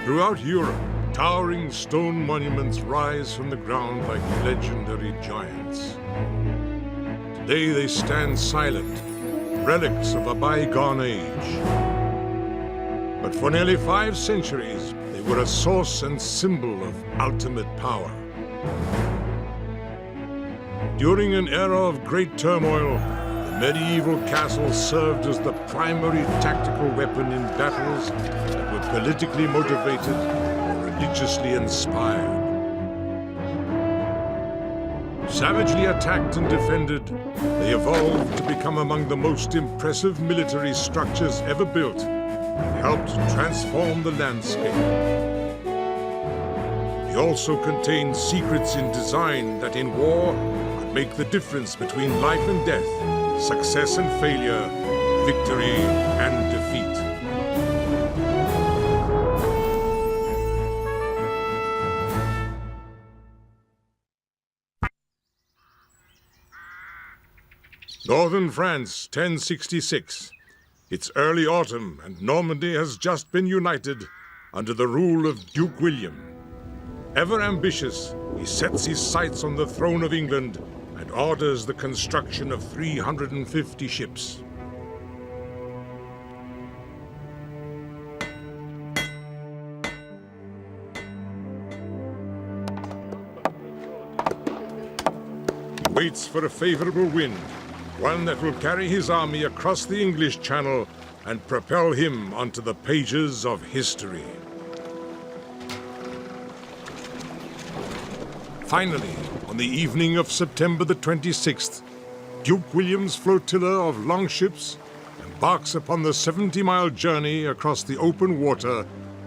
Throughout Europe, towering stone monuments rise from the ground like legendary giants. Today they stand silent, relics of a bygone age. But for nearly 5 centuries, they were a source and symbol of ultimate power. During an era of great turmoil, the medieval castle served as the primary tactical weapon in battles that were politically motivated or religiously inspired. Savagely attacked and defended, they evolved to become among the most impressive military structures ever built and helped transform the landscape. They also contained secrets in design that in war could make the difference between life and death, success and failure, victory and defeat. Northern France, 1066. It's early autumn, and Normandy has just been united under the rule of Duke William. Ever ambitious, he sets his sights on the throne of England and orders the construction of 350 ships. He waits for a favorable wind, one that will carry his army across the English Channel and propel him onto the pages of history. Finally, on the evening of September the 26th, Duke William's flotilla of longships embarks upon the 70-mile journey across the open water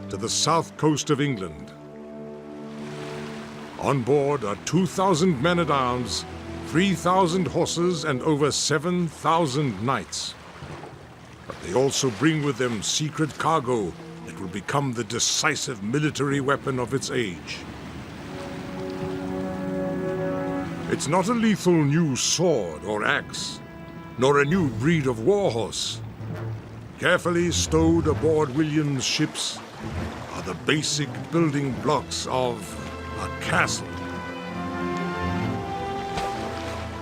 to the south coast of England. On board are 2,000 men-at-arms, 3,000 horses, and over 7,000 knights. But they also bring with them secret cargo that will become the decisive military weapon of its age. It's not a lethal new sword or axe, nor a new breed of warhorse. Carefully stowed aboard William's ships are the basic building blocks of a castle.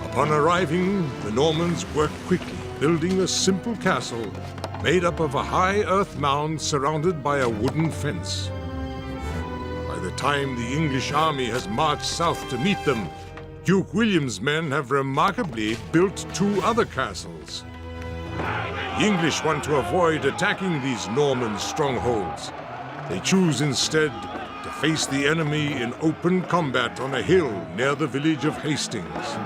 Upon arriving, the Normans worked quickly, building a simple castle made up of a high earth mound surrounded by a wooden fence. By the time the English army has marched south to meet them, Duke William's men have remarkably built 2 other castles. The English want to avoid attacking these Norman strongholds. They choose instead to face the enemy in open combat on a hill near the village of Hastings.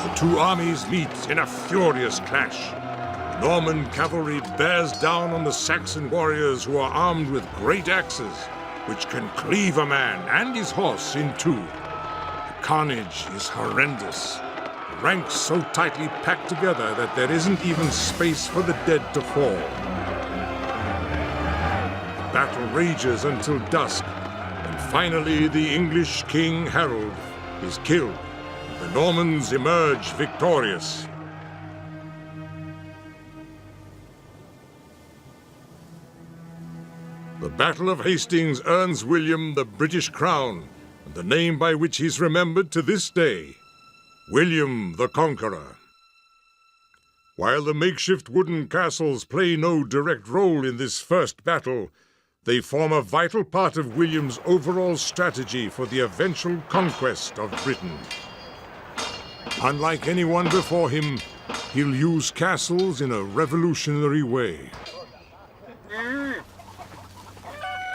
The 2 armies meet in a furious clash. Norman cavalry bears down on the Saxon warriors who are armed with great axes, which can cleave a man and his horse in 2. The carnage is horrendous. The ranks so tightly packed together that there isn't even space for the dead to fall. The battle rages until dusk, and finally the English King Harold is killed. The Normans emerge victorious. The Battle of Hastings earns William the British crown, and the name by which he's remembered to this day, William the Conqueror. While the makeshift wooden castles play no direct role in this first battle, they form a vital part of William's overall strategy for the eventual conquest of Britain. Unlike anyone before him, he'll use castles in a revolutionary way.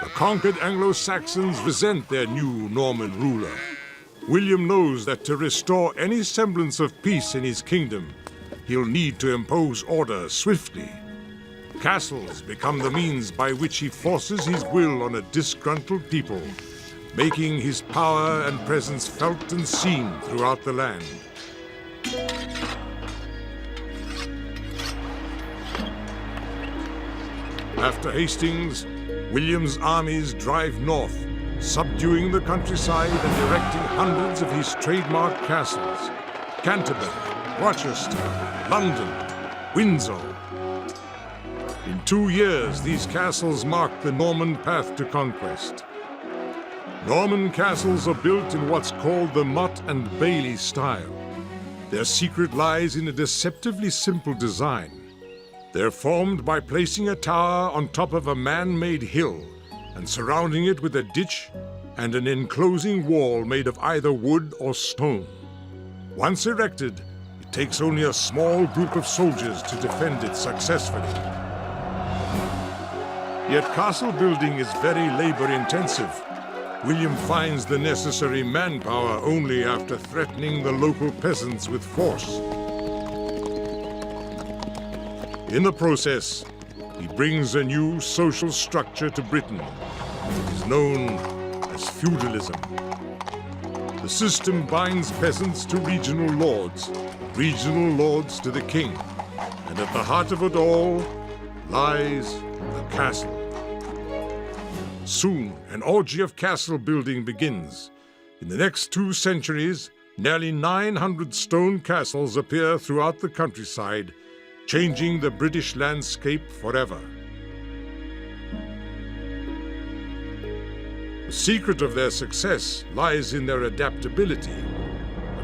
The conquered Anglo-Saxons resent their new Norman ruler. William knows that to restore any semblance of peace in his kingdom, he'll need to impose order swiftly. Castles become the means by which he forces his will on a disgruntled people, making his power and presence felt and seen throughout the land. After Hastings, William's armies drive north, subduing the countryside and erecting hundreds of his trademark castles: Canterbury, Rochester, London, Windsor. In 2 years, these castles marked the Norman path to conquest. Norman castles are built in what's called the Motte and Bailey style. Their secret lies in a deceptively simple design. They're formed by placing a tower on top of a man-made hill and surrounding it with a ditch and an enclosing wall made of either wood or stone. Once erected, it takes only a small group of soldiers to defend it successfully. Yet castle building is very labor-intensive. William finds the necessary manpower only after threatening the local peasants with force. In the process, he brings a new social structure to Britain. It is known as feudalism. The system binds peasants to regional lords to the king, and at the heart of it all lies a castle. Soon, an orgy of castle building begins. In the next 2 centuries, nearly 900 stone castles appear throughout the countryside, changing the British landscape forever. The secret of their success lies in their adaptability.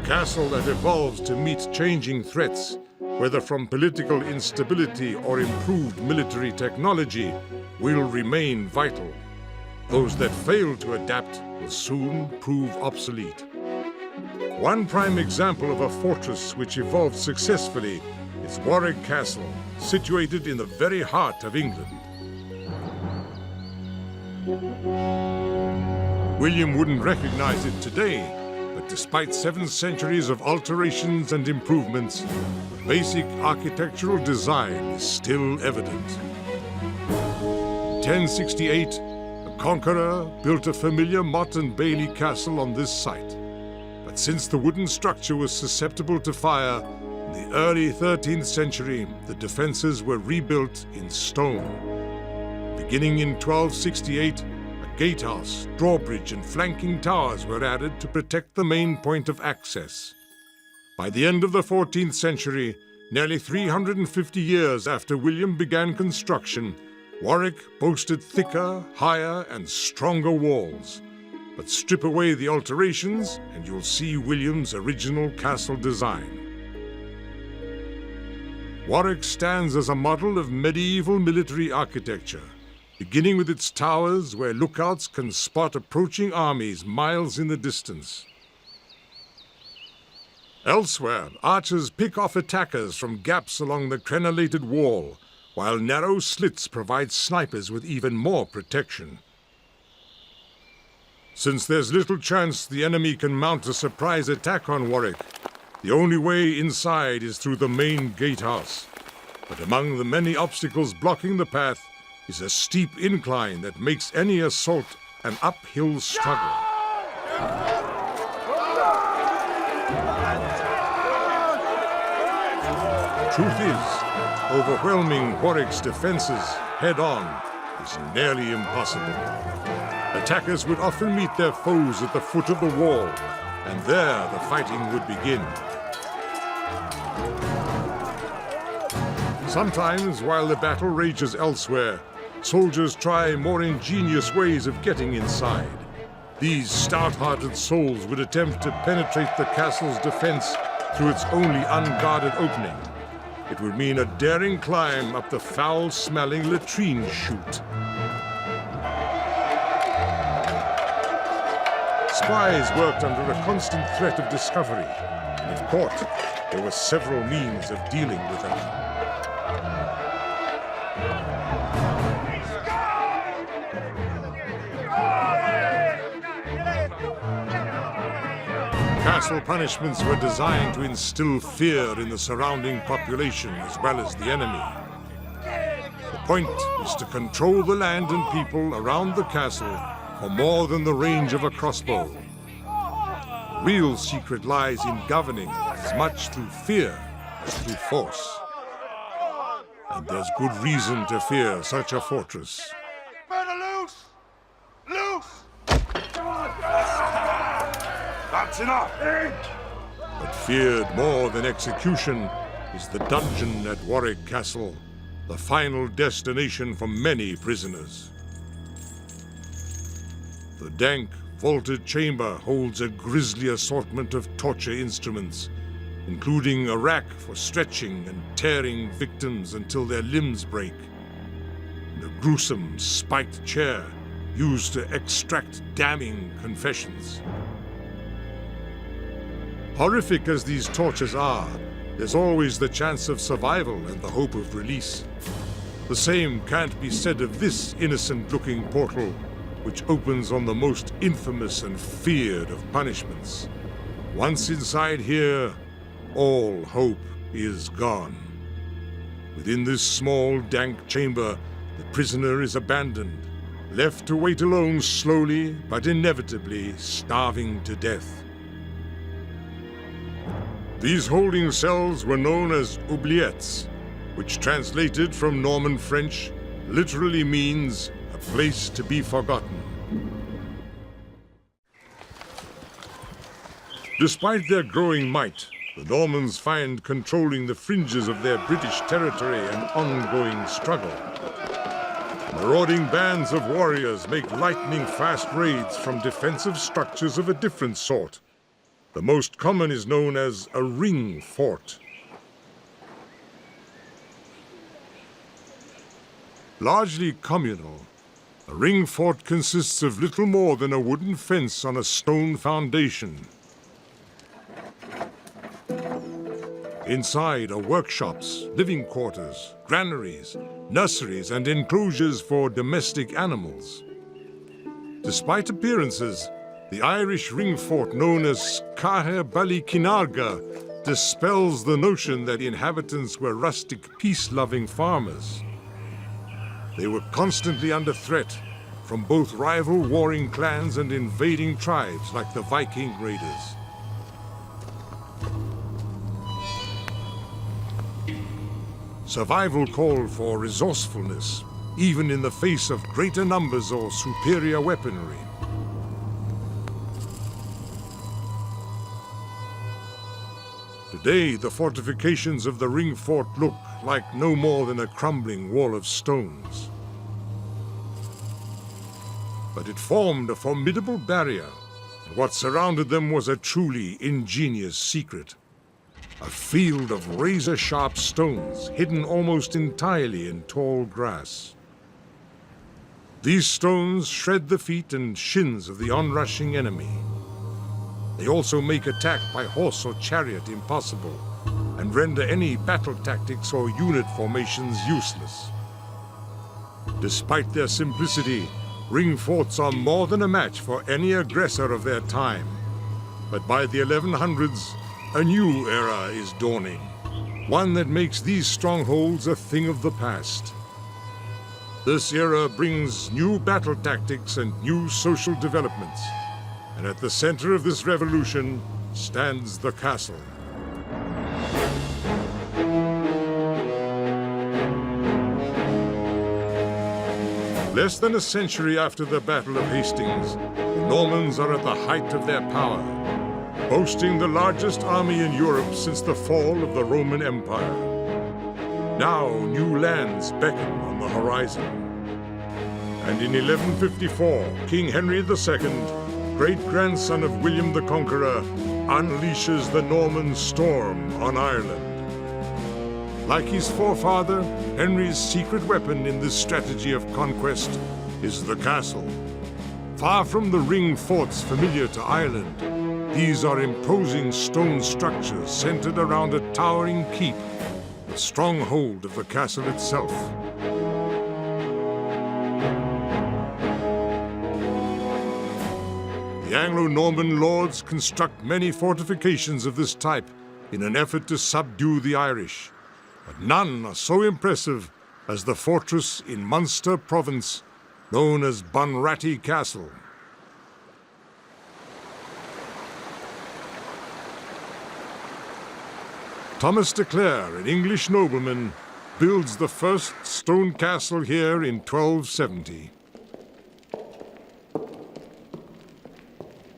A castle that evolves to meet changing threats, whether from political instability or improved military technology, will remain vital. Those that fail to adapt will soon prove obsolete. One prime example of a fortress which evolved successfully is Warwick Castle, situated in the very heart of England. William wouldn't recognize it today, but despite 7 centuries of alterations and improvements, the basic architectural design is still evident. In 1068, Conqueror built a familiar Motte and Bailey castle on this site. But since the wooden structure was susceptible to fire, in the early 13th century, the defenses were rebuilt in stone. Beginning in 1268, a gatehouse, drawbridge, and flanking towers were added to protect the main point of access. By the end of the 14th century, nearly 350 years after William began construction, Warwick boasted thicker, higher, and stronger walls. But strip away the alterations, and you'll see William's original castle design. Warwick stands as a model of medieval military architecture, beginning with its towers where lookouts can spot approaching armies miles in the distance. Elsewhere, archers pick off attackers from gaps along the crenellated wall, while narrow slits provide snipers with even more protection. Since there's little chance the enemy can mount a surprise attack on Warwick, the only way inside is through the main gatehouse. But among the many obstacles blocking the path is a steep incline that makes any assault an uphill struggle. Truth is, overwhelming Warwick's defenses head-on is nearly impossible. Attackers would often meet their foes at the foot of the wall, and there the fighting would begin. Sometimes, while the battle rages elsewhere, soldiers try more ingenious ways of getting inside. These stout-hearted souls would attempt to penetrate the castle's defense through its only unguarded opening. It would mean a daring climb up the foul-smelling latrine chute. Spies worked under a constant threat of discovery, and if caught, there were several means of dealing with them. Castle punishments were designed to instill fear in the surrounding population as well as the enemy. The point is to control the land and people around the castle for more than the range of a crossbow. The real secret lies in governing as much through fear as through force. And there's good reason to fear such a fortress. Loose! Loose! That's enough! But feared more than execution is the dungeon at Warwick Castle, the final destination for many prisoners. The dank, vaulted chamber holds a grisly assortment of torture instruments, including a rack for stretching and tearing victims until their limbs break, and a gruesome spiked chair used to extract damning confessions. Horrific as these tortures are, there's always the chance of survival and the hope of release. The same can't be said of this innocent-looking portal, which opens on the most infamous and feared of punishments. Once inside here, all hope is gone. Within this small, dank chamber, the prisoner is abandoned, left to wait alone, slowly but inevitably starving to death. These holding cells were known as oubliettes, which translated from Norman French literally means a place to be forgotten. Despite their growing might, the Normans find controlling the fringes of their British territory an ongoing struggle. Marauding bands of warriors make lightning-fast raids from defensive structures of a different sort. The most common is known as a ring fort. Largely communal, a ring fort consists of little more than a wooden fence on a stone foundation. Inside are workshops, living quarters, granaries, nurseries, and enclosures for domestic animals. Despite appearances, the Irish ring fort known as Caher Ballykinarga dispels the notion that inhabitants were rustic, peace-loving farmers. They were constantly under threat from both rival warring clans and invading tribes like the Viking raiders. Survival called for resourcefulness, even in the face of greater numbers or superior weaponry. Today, the fortifications of the ring fort look like no more than a crumbling wall of stones. But it formed a formidable barrier, and what surrounded them was a truly ingenious secret. A field of razor-sharp stones, hidden almost entirely in tall grass. These stones shred the feet and shins of the onrushing enemy. They also make attack by horse or chariot impossible, and render any battle tactics or unit formations useless. Despite their simplicity, ring forts are more than a match for any aggressor of their time. But by the 1100s, a new era is dawning, one that makes these strongholds a thing of the past. This era brings new battle tactics and new social developments, and at the center of this revolution stands the castle. Less than a century after the Battle of Hastings, the Normans are at the height of their power, boasting the largest army in Europe since the fall of the Roman Empire. Now new lands beckon on the horizon. And in 1154, King Henry II, great-grandson of William the Conqueror, unleashes the Norman storm on Ireland. Like his forefather, Henry's secret weapon in this strategy of conquest is the castle. Far from the ring forts familiar to Ireland, these are imposing stone structures centered around a towering keep, the stronghold of the castle itself. The Anglo-Norman lords construct many fortifications of this type in an effort to subdue the Irish, but none are so impressive as the fortress in Munster province known as Bunratty Castle. Thomas de Clare, an English nobleman, builds the first stone castle here in 1270.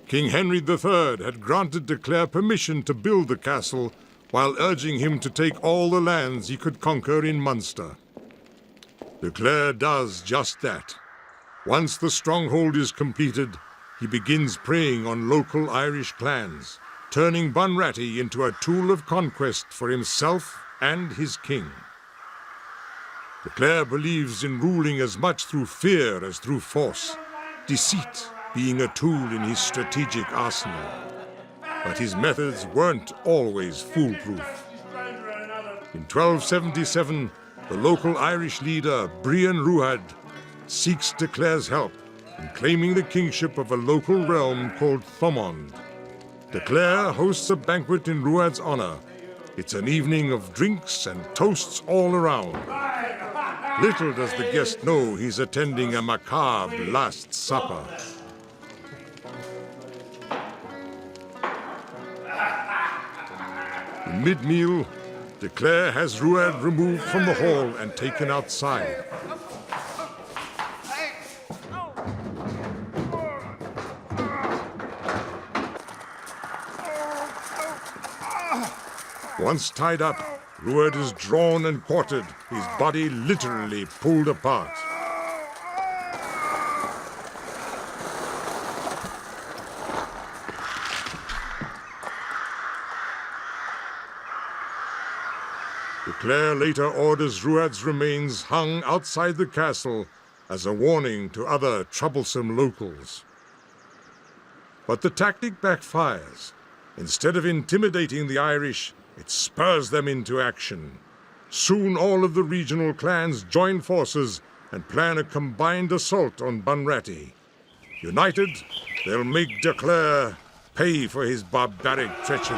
King Henry III had granted de Clare permission to build the castle while urging him to take all the lands he could conquer in Munster. De Clare does just that. Once the stronghold is completed, he begins preying on local Irish clans, turning Bunratty into a tool of conquest for himself and his king. De Clare believes in ruling as much through fear as through force, deceit being a tool in his strategic arsenal. But his methods weren't always foolproof. In 1277, the local Irish leader, Brian Ruadh, seeks De Clare's help in claiming the kingship of a local realm called Thomond. De Clare hosts a banquet in Ruadh's honor. It's an evening of drinks and toasts all around. Little does the guest know he's attending a macabre Last Supper. In mid-meal, De Clare has Ruadh removed from the hall and taken outside. Once tied up, Ruadh is drawn and quartered, his body literally pulled apart. De Clare later orders Ruadh's remains hung outside the castle as a warning to other troublesome locals. But the tactic backfires. Instead of intimidating the Irish, it spurs them into action. Soon all of the regional clans join forces and plan a combined assault on Bunratty. United, they'll make De Clare pay for his barbaric treachery.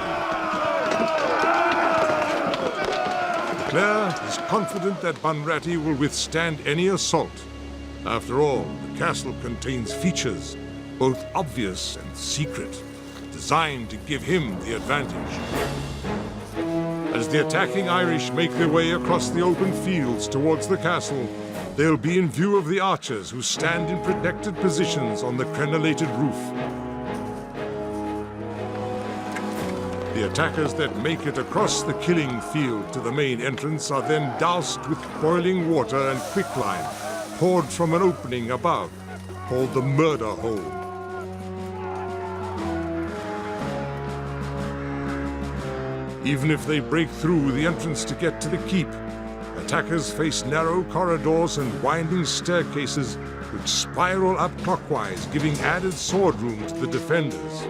De Clare is confident that Bunratty will withstand any assault. After all, the castle contains features, both obvious and secret, designed to give him the advantage. As the attacking Irish make their way across the open fields towards the castle, they'll be in view of the archers who stand in protected positions on the crenellated roof. The attackers that make it across the killing field to the main entrance are then doused with boiling water and quicklime, poured from an opening above, called the murder hole. Even if they break through the entrance to get to the keep, attackers face narrow corridors and winding staircases which spiral up clockwise, giving added sword room to the defenders.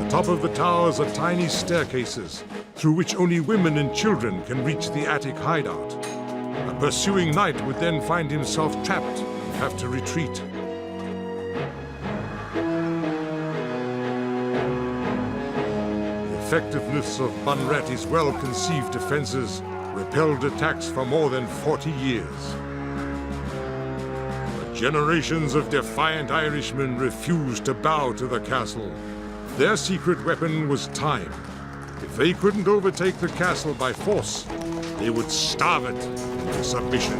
The top of the towers are tiny staircases through which only women and children can reach the attic hideout. A pursuing knight would then find himself trapped and have to retreat. The effectiveness of Bunratty's well-conceived defenses repelled attacks for more than 40 years. But generations of defiant Irishmen refused to bow to the castle. Their secret weapon was time. If they couldn't overtake the castle by force, they would starve it into submission.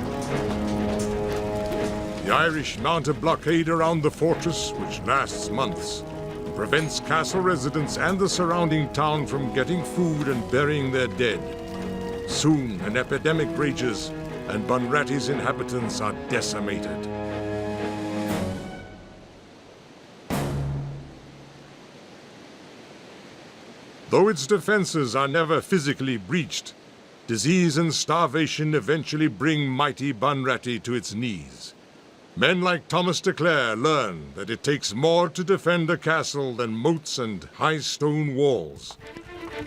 The Irish mount a blockade around the fortress, which lasts months, and prevents castle residents and the surrounding town from getting food and burying their dead. Soon, an epidemic rages, and Bunratty's inhabitants are decimated. Though its defenses are never physically breached, disease and starvation eventually bring mighty Bunratty to its knees. Men like Thomas de Clare learn that it takes more to defend a castle than moats and high stone walls.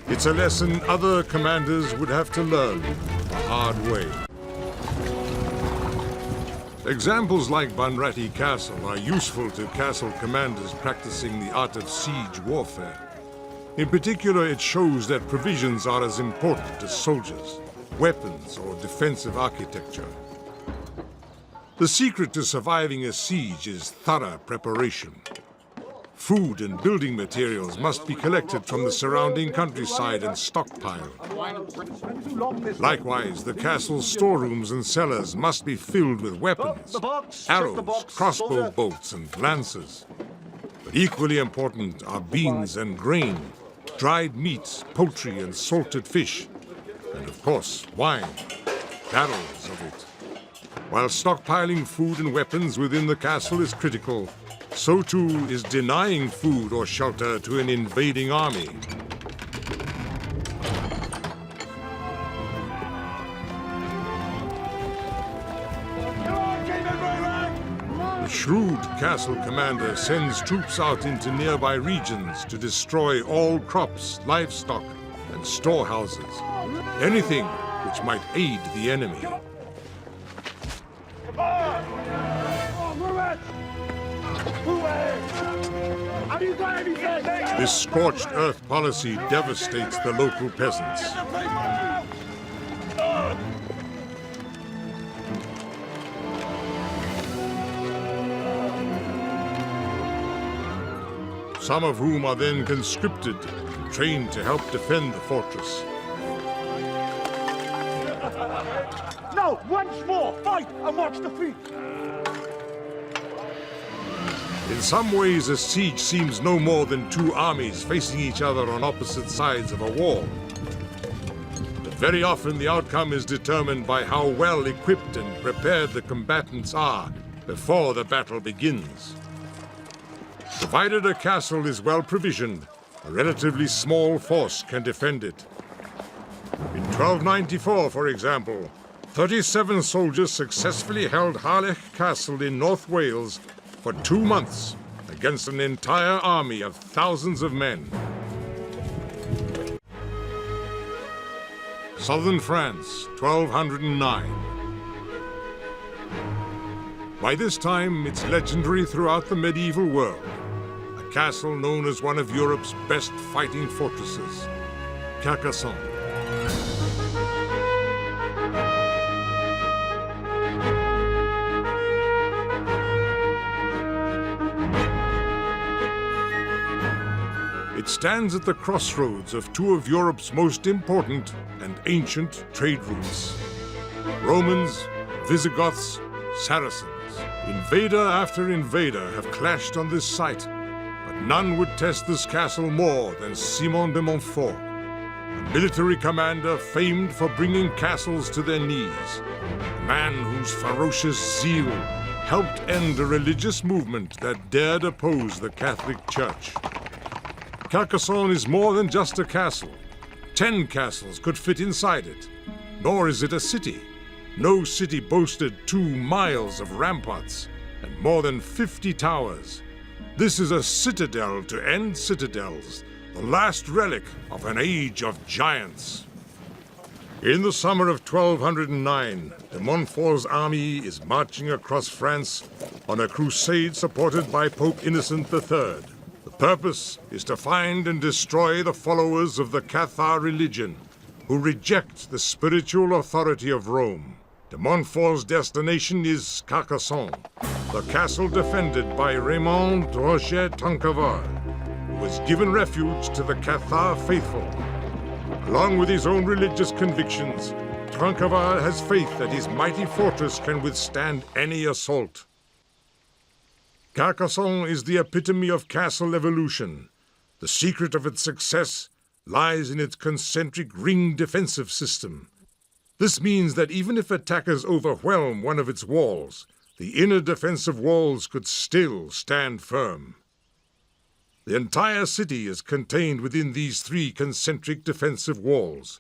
It's a lesson other commanders would have to learn the hard way. Examples like Bunratty Castle are useful to castle commanders practicing the art of siege warfare. In particular, it shows that provisions are as important as soldiers, weapons, or defensive architecture. The secret to surviving a siege is thorough preparation. Food and building materials must be collected from the surrounding countryside and stockpiled. Likewise, the castle's storerooms and cellars must be filled with weapons, arrows, crossbow bolts, and lances. But equally important are beans and grain, dried meats, poultry, and salted fish, and of course, wine. barrels of it. While stockpiling food and weapons within the castle is critical, so too is denying food or shelter to an invading army. The shrewd castle commander sends troops out into nearby regions to destroy all crops, livestock, and storehouses. Anything which might aid the enemy. This scorched earth policy devastates the local peasants. Some of whom are then conscripted and trained to help defend the fortress. No, once more, fight and watch the feet. In some ways, a siege seems no more than two armies facing each other on opposite sides of a wall. But very often the outcome is determined by how well equipped and prepared the combatants are before the battle begins. Provided a castle is well provisioned, a relatively small force can defend it. In 1294, for example, 37 soldiers successfully held Harlech Castle in North Wales for 2 months against an entire army of thousands of men. Southern France, 1209. By this time, it's legendary throughout the medieval world. A castle known as one of Europe's best fighting fortresses, Carcassonne. It stands at the crossroads of two of Europe's most important and ancient trade routes. Romans, Visigoths, Saracens. Invader after invader have clashed on this site, but none would test this castle more than Simon de Montfort, a military commander famed for bringing castles to their knees, a man whose ferocious zeal helped end a religious movement that dared oppose the Catholic Church. Carcassonne is more than just a castle. 10 castles could fit inside it. Nor is it a city. No city boasted 2 miles of ramparts and more than 50 towers. This is a citadel to end citadels, the last relic of an age of giants. In the summer of 1209, de Montfort's army is marching across France on a crusade supported by Pope Innocent III. The purpose is to find and destroy the followers of the Cathar religion, who reject the spiritual authority of Rome. De Montfort's destination is Carcassonne, the castle defended by Raymond Roger Trinqueval, who was given refuge to the Cathar faithful. Along with his own religious convictions, Trinqueval has faith that his mighty fortress can withstand any assault. Carcassonne is the epitome of castle evolution. The secret of its success lies in its concentric ring defensive system. This means that even if attackers overwhelm one of its walls, the inner defensive walls could still stand firm. The entire city is contained within these 3 concentric defensive walls.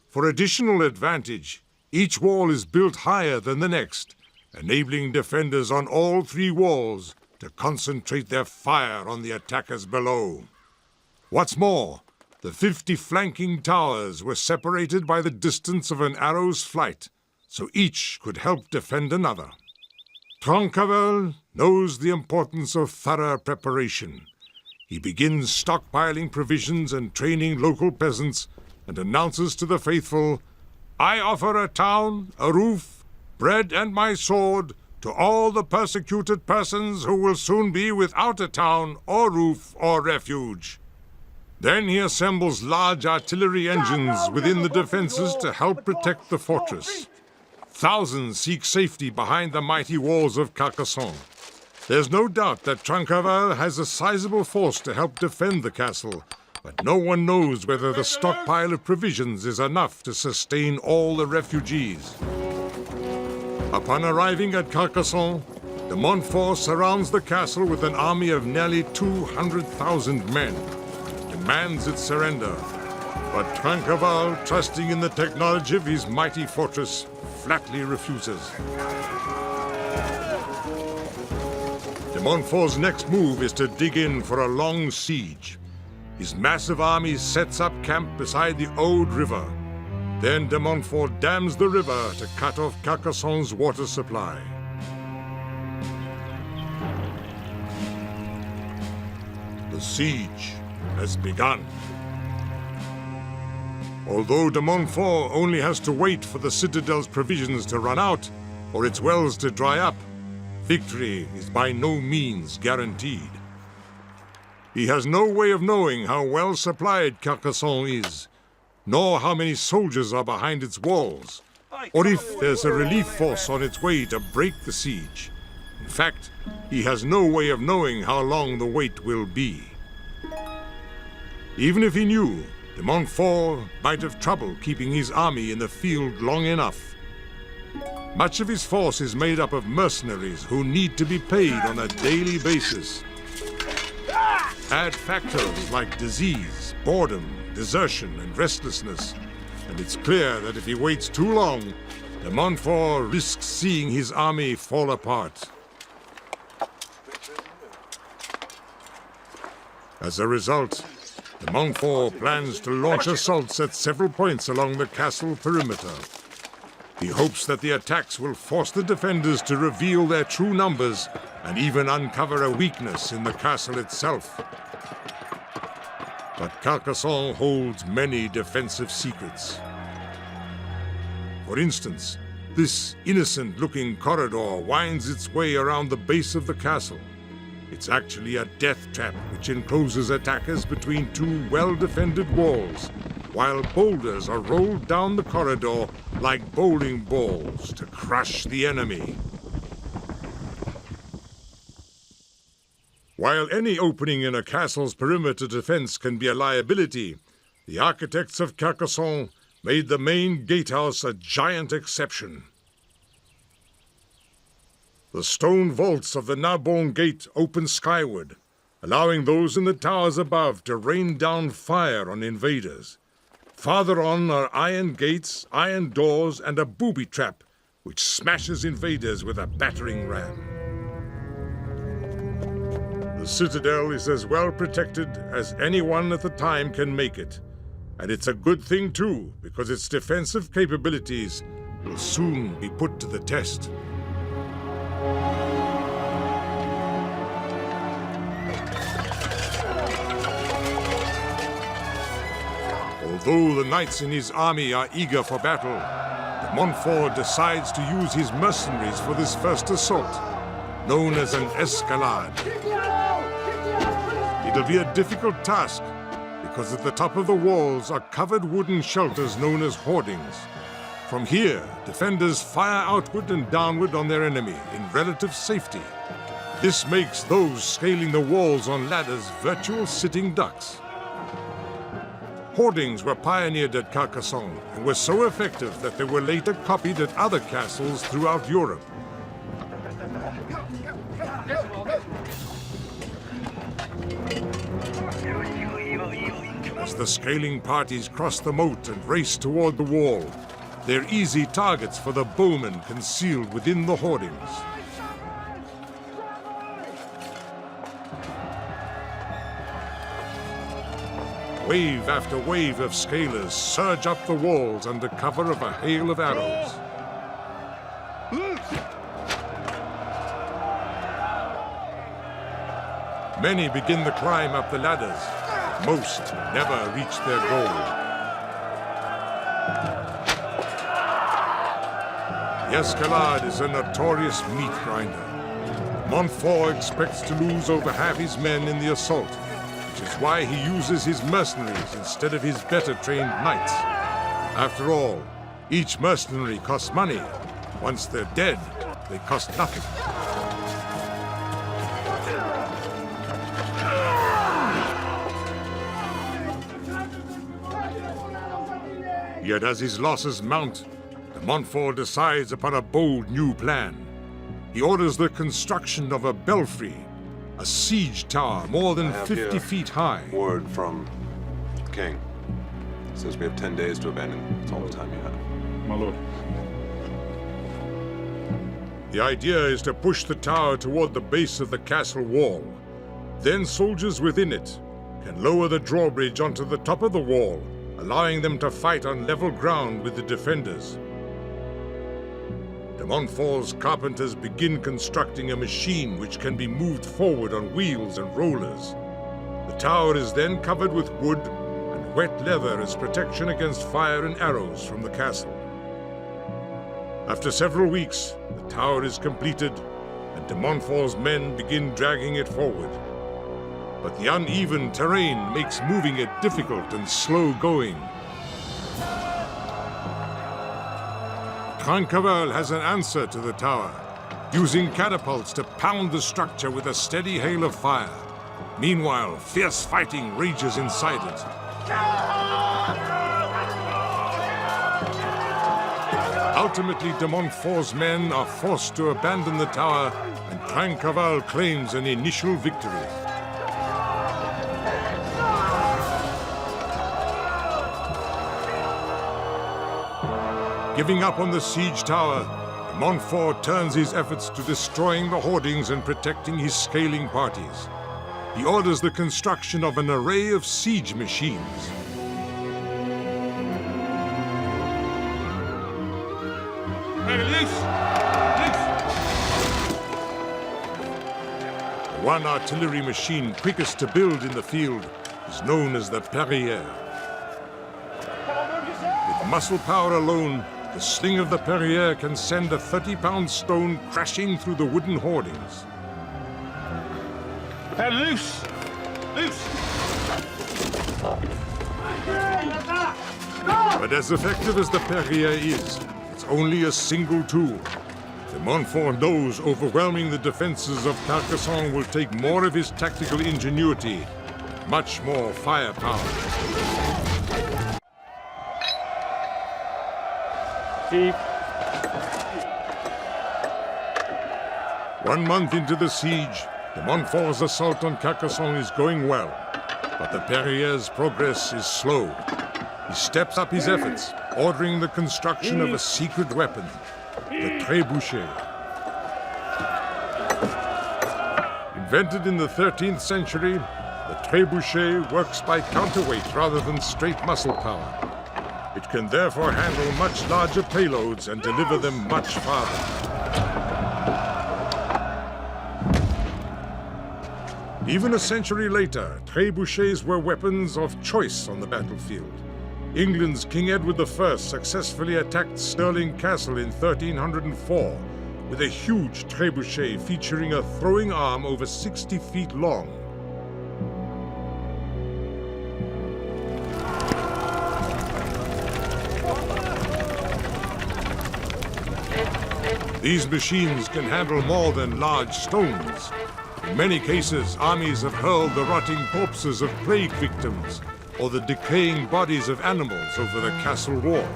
For additional advantage, each wall is built higher than the next, enabling defenders on all 3 walls to concentrate their fire on the attackers below. What's more, the 50 flanking towers were separated by the distance of an arrow's flight, so each could help defend another. Trinqueval knows the importance of thorough preparation. He begins stockpiling provisions and training local peasants and announces to the faithful, "I offer a town, a roof, bread and my sword to all the persecuted persons who will soon be without a town or roof or refuge." Then he assembles large artillery engines within the defenses to help protect the fortress. Thousands seek safety behind the mighty walls of Carcassonne. There's no doubt that Trinqueval has a sizable force to help defend the castle, but no one knows whether the stockpile of provisions is enough to sustain all the refugees. Upon arriving at Carcassonne, de Montfort surrounds the castle with an army of nearly 200,000 men, demands its surrender. But Trinqueval, trusting in the technology of his mighty fortress, flatly refuses. De Montfort's next move is to dig in for a long siege. His massive army sets up camp beside the Aude River. Then de Montfort dams the river to cut off Carcassonne's water supply. The siege has begun. Although de Montfort only has to wait for the citadel's provisions to run out or its wells to dry up, victory is by no means guaranteed. He has no way of knowing how well supplied Carcassonne is, nor how many soldiers are behind its walls, or if there's a relief force on its way to break the siege. In fact, he has no way of knowing how long the wait will be. Even if he knew, de Montfort might have trouble keeping his army in the field long enough. Much of his force is made up of mercenaries who need to be paid on a daily basis. Add factors like disease, boredom, desertion, and restlessness, and it's clear that if he waits too long, de Montfort risks seeing his army fall apart. As a result, de Montfort plans to launch assaults at several points along the castle perimeter. He hopes that the attacks will force the defenders to reveal their true numbers and even uncover a weakness in the castle itself. But Carcassonne holds many defensive secrets. For instance, this innocent-looking corridor winds its way around the base of the castle. It's actually a death trap which encloses attackers between two well-defended walls, while boulders are rolled down the corridor like bowling balls to crush the enemy. While any opening in a castle's perimeter defense can be a liability, the architects of Carcassonne made the main gatehouse a giant exception. The stone vaults of the Narbonne Gate open skyward, allowing those in the towers above to rain down fire on invaders. Farther on are iron gates, iron doors, and a booby trap, which smashes invaders with a battering ram. The citadel is as well protected as anyone at the time can make it. And it's a good thing, too, because its defensive capabilities will soon be put to the test. Although the knights in his army are eager for battle, de Montfort decides to use his mercenaries for this first assault, known as an escalade. It'll be a difficult task, because at the top of the walls are covered wooden shelters known as hoardings. From here, defenders fire outward and downward on their enemy in relative safety. This makes those scaling the walls on ladders virtual sitting ducks. Hoardings were pioneered at Carcassonne and were so effective that they were later copied at other castles throughout Europe. As the scaling parties cross the moat and race toward the wall, they're easy targets for the bowmen concealed within the hoardings. Wave after wave of scalers surge up the walls under cover of a hail of arrows. Many begin the climb up the ladders. Most never reach their goal. The escalade is a notorious meat grinder. Montfort expects to lose over half his men in the assault, which is why he uses his mercenaries instead of his better-trained knights. After all, each mercenary costs money. Once they're dead, they cost nothing. Yet as his losses mount, de Montfort decides upon a bold new plan. He orders the construction of a belfry, a siege tower more than 50 feet high. Word from King. Says we have 10 days to abandon. It's all the time you have. My lord. The idea is to push the tower toward the base of the castle wall. Then soldiers within it can lower the drawbridge onto the top of the wall, allowing them to fight on level ground with the defenders. De Montfort's carpenters begin constructing a machine which can be moved forward on wheels and rollers. The tower is then covered with wood and wet leather as protection against fire and arrows from the castle. After several weeks, the tower is completed, and de Montfort's men begin dragging it forward. But the uneven terrain makes moving it difficult and slow-going. Trinqueval has an answer to the tower, using catapults to pound the structure with a steady hail of fire. Meanwhile, fierce fighting rages inside it. Ultimately, de Montfort's men are forced to abandon the tower, and Trinqueval claims an initial victory. Giving up on the siege tower, de Montfort turns his efforts to destroying the hoardings and protecting his scaling parties. He orders the construction of an array of siege machines. The one artillery machine quickest to build in the field is known as the Perrier. With muscle power alone, the sling of the Perrier can send a 30-pound stone crashing through the wooden hoardings. Loose! Loose! But as effective as the Perrier is, it's only a single tool. De Montfort knows overwhelming the defenses of Carcassonne will take more of his tactical ingenuity, much more firepower. Chief. 1 month into the siege, de Montfort's assault on Carcassonne is going well, but the Perrier's progress is slow. He steps up his efforts, ordering the construction of a secret weapon, the trebuchet. Invented in the 13th century, the trebuchet works by counterweight rather than straight muscle power. It can therefore handle much larger payloads and deliver them much farther. Even a century later, trebuchets were weapons of choice on the battlefield. England's King Edward I successfully attacked Stirling Castle in 1304 with a huge trebuchet featuring a throwing arm over 60 feet long. These machines can handle more than large stones. In many cases, armies have hurled the rotting corpses of plague victims or the decaying bodies of animals over the castle walls.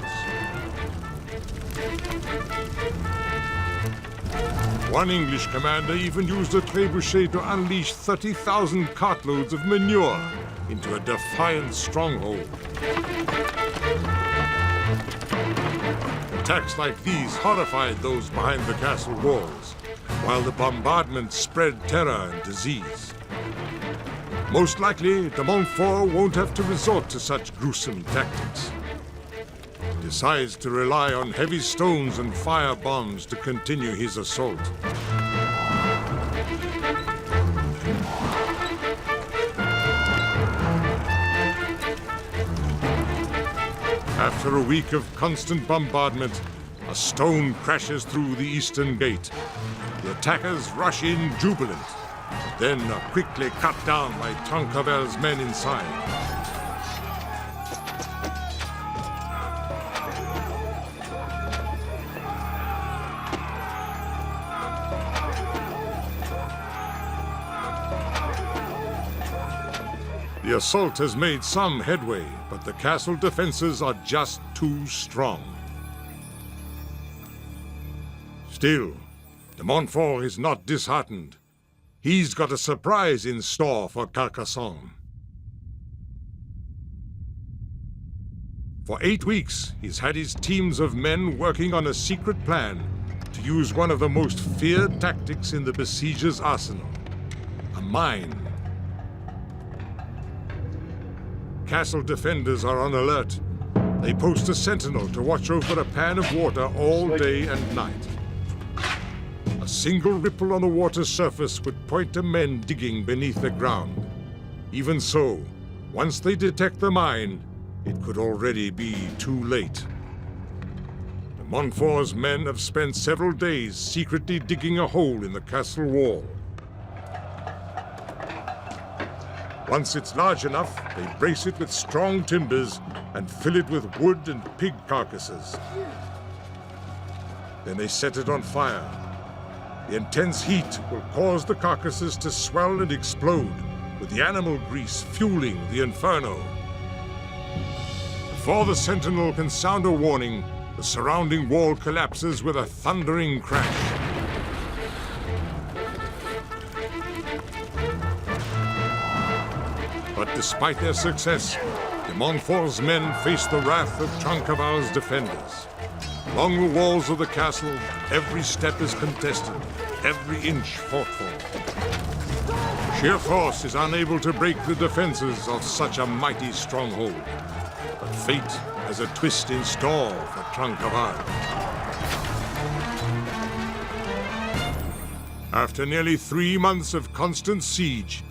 One English commander even used a trebuchet to unleash 30,000 cartloads of manure into a defiant stronghold. Attacks like these horrified those behind the castle walls, while the bombardment spread terror and disease. Most likely, de Montfort won't have to resort to such gruesome tactics. He decides to rely on heavy stones and fire bombs to continue his assault. After a week of constant bombardment, a stone crashes through the eastern gate. The attackers rush in jubilant, then are quickly cut down by Trinqueval's men inside. The assault has made some headway, but the castle defenses are just too strong. Still, de Montfort is not disheartened. He's got a surprise in store for Carcassonne. For 8 weeks, he's had his teams of men working on a secret plan to use one of the most feared tactics in the besiegers' arsenal, a mine. Castle defenders are on alert. They post a sentinel to watch over a pan of water all day and night. A single ripple on the water's surface would point to men digging beneath the ground. Even so, once they detect the mine, it could already be too late. De Montfort's men have spent several days secretly digging a hole in the castle wall. Once it's large enough, they brace it with strong timbers and fill it with wood and pig carcasses. Then they set it on fire. The intense heat will cause the carcasses to swell and explode, with the animal grease fueling the inferno. Before the sentinel can sound a warning, the surrounding wall collapses with a thundering crash. But despite their success, de Montfort's men face the wrath of Trinqueval's defenders. Along the walls of the castle, every step is contested, every inch fought for. Sheer force is unable to break the defenses of such a mighty stronghold. But fate has a twist in store for Trinqueval. After nearly 3 months of constant siege,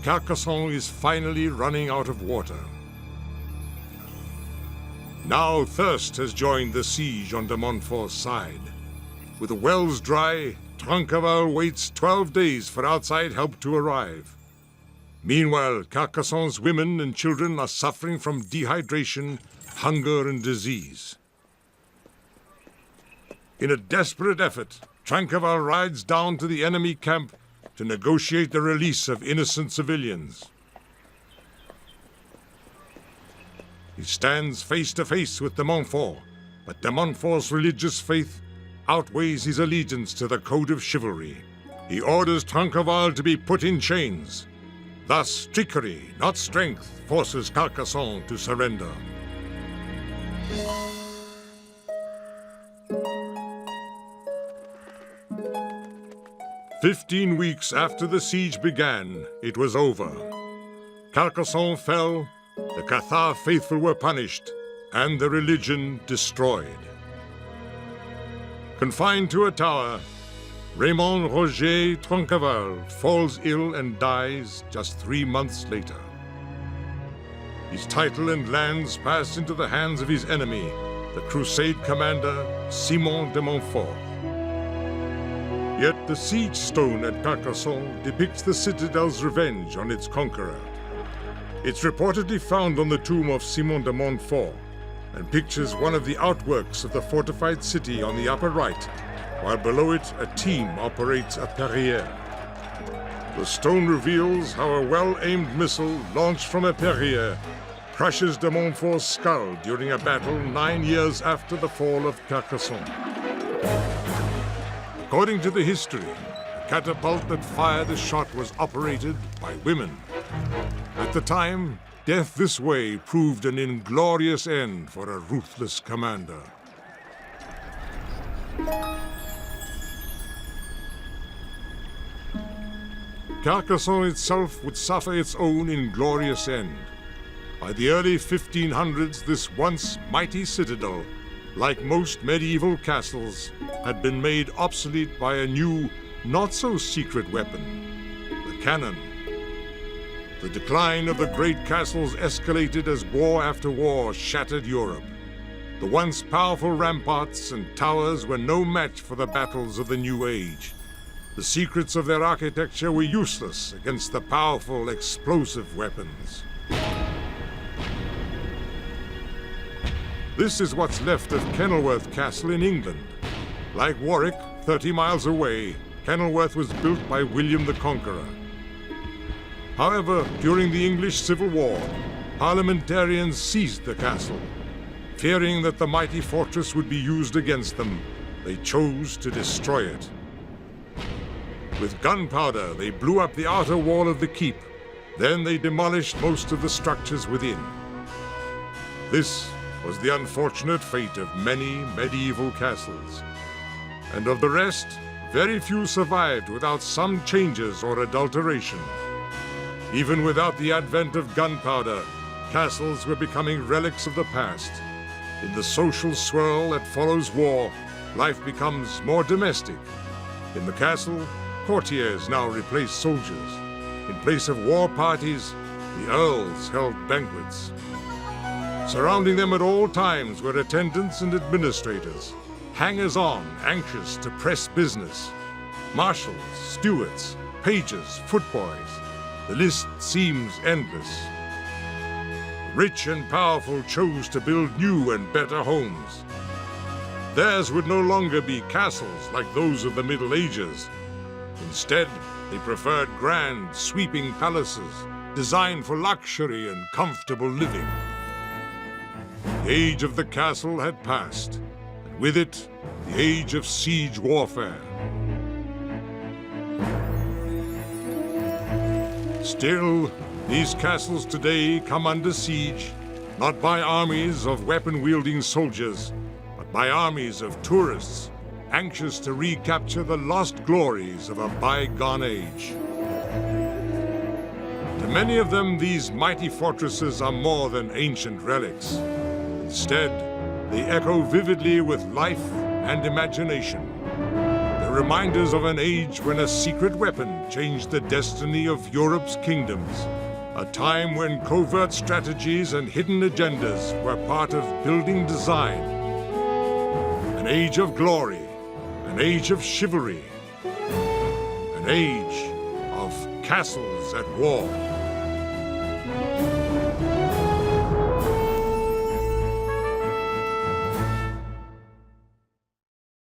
Carcassonne is finally running out of water. Now thirst has joined the siege on de Montfort's side. With the wells dry, Trinqueval waits 12 days for outside help to arrive. Meanwhile, Carcassonne's women and children are suffering from dehydration, hunger, and disease. In a desperate effort, Trinqueval rides down to the enemy camp to negotiate the release of innocent civilians. He stands face to face with de Montfort, but de Montfort's religious faith outweighs his allegiance to the code of chivalry. He orders Trinqueval to be put in chains. Thus, trickery, not strength, forces Carcassonne to surrender. "15 weeks after the siege began, it was over. Carcassonne fell, the Cathar faithful were punished, and the religion destroyed. Confined to a tower, Raymond Roger Trinqueval falls ill and dies just 3 months later. His title and lands passed into the hands of his enemy, the Crusade commander Simon de Montfort. Yet the siege stone at Carcassonne depicts the citadel's revenge on its conqueror. It's reportedly found on the tomb of Simon de Montfort and pictures one of the outworks of the fortified city on the upper right, while below it a team operates a Perrier. The stone reveals how a well-aimed missile launched from a Perrier crushes de Montfort's skull during a battle 9 years after the fall of Carcassonne. According to the history, the catapult that fired the shot was operated by women. At the time, death this way proved an inglorious end for a ruthless commander. Carcassonne itself would suffer its own inglorious end. By the early 1500s, this once mighty citadel, like most medieval castles, had been made obsolete by a new, not-so-secret weapon, the cannon. The decline of the great castles escalated as war after war shattered Europe. The once powerful ramparts and towers were no match for the battles of the New Age. The secrets of their architecture were useless against the powerful, explosive weapons. This is what's left of Kenilworth Castle in England. Like Warwick, 30 miles away, Kenilworth was built by William the Conqueror. However, during the English Civil War, parliamentarians seized the castle. Fearing that the mighty fortress would be used against them, they chose to destroy it. With gunpowder, they blew up the outer wall of the keep. Then they demolished most of the structures within. This was the unfortunate fate of many medieval castles. And of the rest, very few survived without some changes or adulteration. Even without the advent of gunpowder, castles were becoming relics of the past. In the social swirl that follows war, life becomes more domestic. In the castle, courtiers now replace soldiers. In place of war parties, the earls held banquets. Surrounding them at all times were attendants and administrators, hangers-on anxious to press business, marshals, stewards, pages, footboys. The list seems endless. Rich and powerful chose to build new and better homes. Theirs would no longer be castles like those of the Middle Ages. Instead, they preferred grand, sweeping palaces designed for luxury and comfortable living. The age of the castle had passed, and with it, the age of siege warfare. Still, these castles today come under siege, not by armies of weapon-wielding soldiers, but by armies of tourists, anxious to recapture the lost glories of a bygone age. To many of them, these mighty fortresses are more than ancient relics. Instead, they echo vividly with life and imagination. They're reminders of an age when a secret weapon changed the destiny of Europe's kingdoms. A time when covert strategies and hidden agendas were part of building design. An age of glory, an age of chivalry, an age of castles at war.